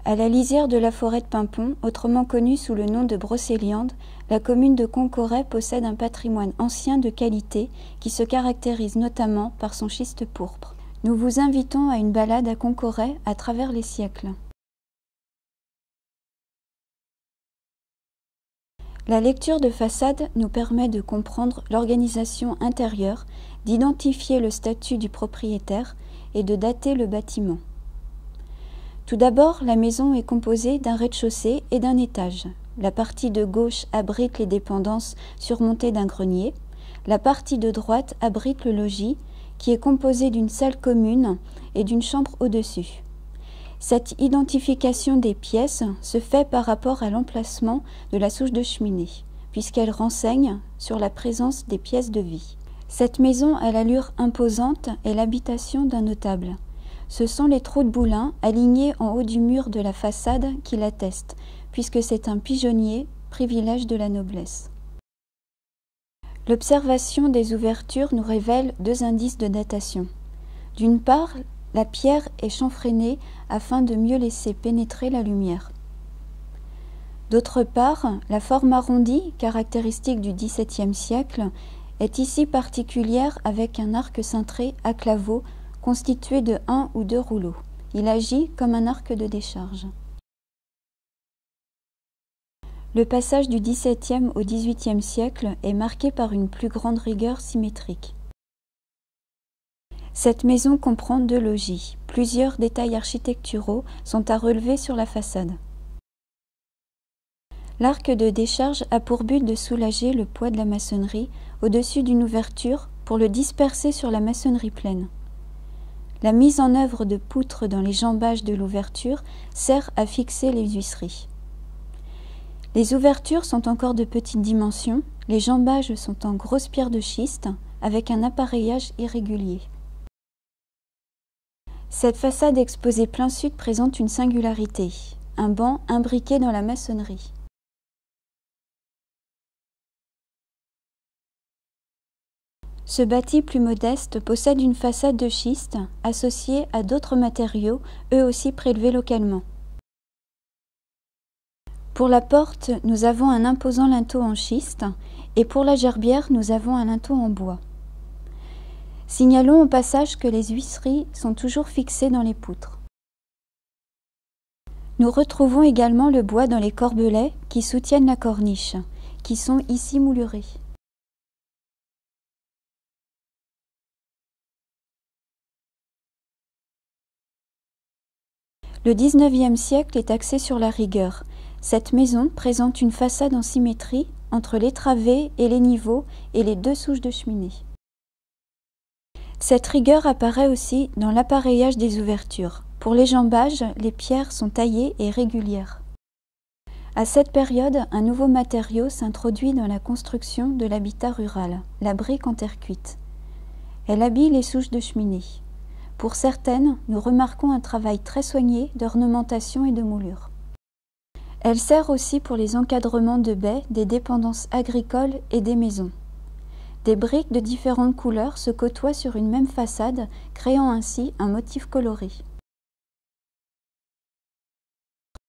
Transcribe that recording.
À la lisière de la forêt de Pimpon, autrement connue sous le nom de Brocéliande, la commune de Concoret possède un patrimoine ancien de qualité qui se caractérise notamment par son schiste pourpre. Nous vous invitons à une balade à Concoret à travers les siècles. La lecture de façade nous permet de comprendre l'organisation intérieure, d'identifier le statut du propriétaire et de dater le bâtiment. Tout d'abord, la maison est composée d'un rez-de-chaussée et d'un étage. La partie de gauche abrite les dépendances surmontées d'un grenier. La partie de droite abrite le logis, qui est composé d'une salle commune et d'une chambre au-dessus. Cette identification des pièces se fait par rapport à l'emplacement de la souche de cheminée, puisqu'elle renseigne sur la présence des pièces de vie. Cette maison à l'allure imposante est l'habitation d'un notable. Ce sont les trous de boulins alignés en haut du mur de la façade qui l'attestent, puisque c'est un pigeonnier, privilège de la noblesse. L'observation des ouvertures nous révèle deux indices de datation. D'une part, la pierre est chanfreinée afin de mieux laisser pénétrer la lumière. D'autre part, la forme arrondie, caractéristique du XVIIe siècle, est ici particulière avec un arc cintré à claveaux constitué de 1 ou 2 rouleaux. Il agit comme un arc de décharge. Le passage du XVIIe au XVIIIe siècle est marqué par une plus grande rigueur symétrique. Cette maison comprend 2 logis. Plusieurs détails architecturaux sont à relever sur la façade. L'arc de décharge a pour but de soulager le poids de la maçonnerie au-dessus d'une ouverture pour le disperser sur la maçonnerie pleine. La mise en œuvre de poutres dans les jambages de l'ouverture sert à fixer les huisseries. Les ouvertures sont encore de petite dimension, les jambages sont en grosses pierres de schiste avec un appareillage irrégulier. Cette façade exposée plein sud présente une singularité, un banc imbriqué dans la maçonnerie. Ce bâti plus modeste possède une façade de schiste associée à d'autres matériaux, eux aussi prélevés localement. Pour la porte, nous avons un imposant linteau en schiste et pour la gerbière, nous avons un linteau en bois. Signalons au passage que les huisseries sont toujours fixées dans les poutres. Nous retrouvons également le bois dans les corbelets qui soutiennent la corniche, qui sont ici moulurés. Le XIXe siècle est axé sur la rigueur. Cette maison présente une façade en symétrie entre les travées et les niveaux et les 2 souches de cheminée. Cette rigueur apparaît aussi dans l'appareillage des ouvertures. Pour les jambages, les pierres sont taillées et régulières. À cette période, un nouveau matériau s'introduit dans la construction de l'habitat rural, la brique en terre cuite. Elle habille les souches de cheminée. Pour certaines, nous remarquons un travail très soigné d'ornementation et de moulure. Elle sert aussi pour les encadrements de baies des dépendances agricoles et des maisons. Des briques de différentes couleurs se côtoient sur une même façade, créant ainsi un motif coloré.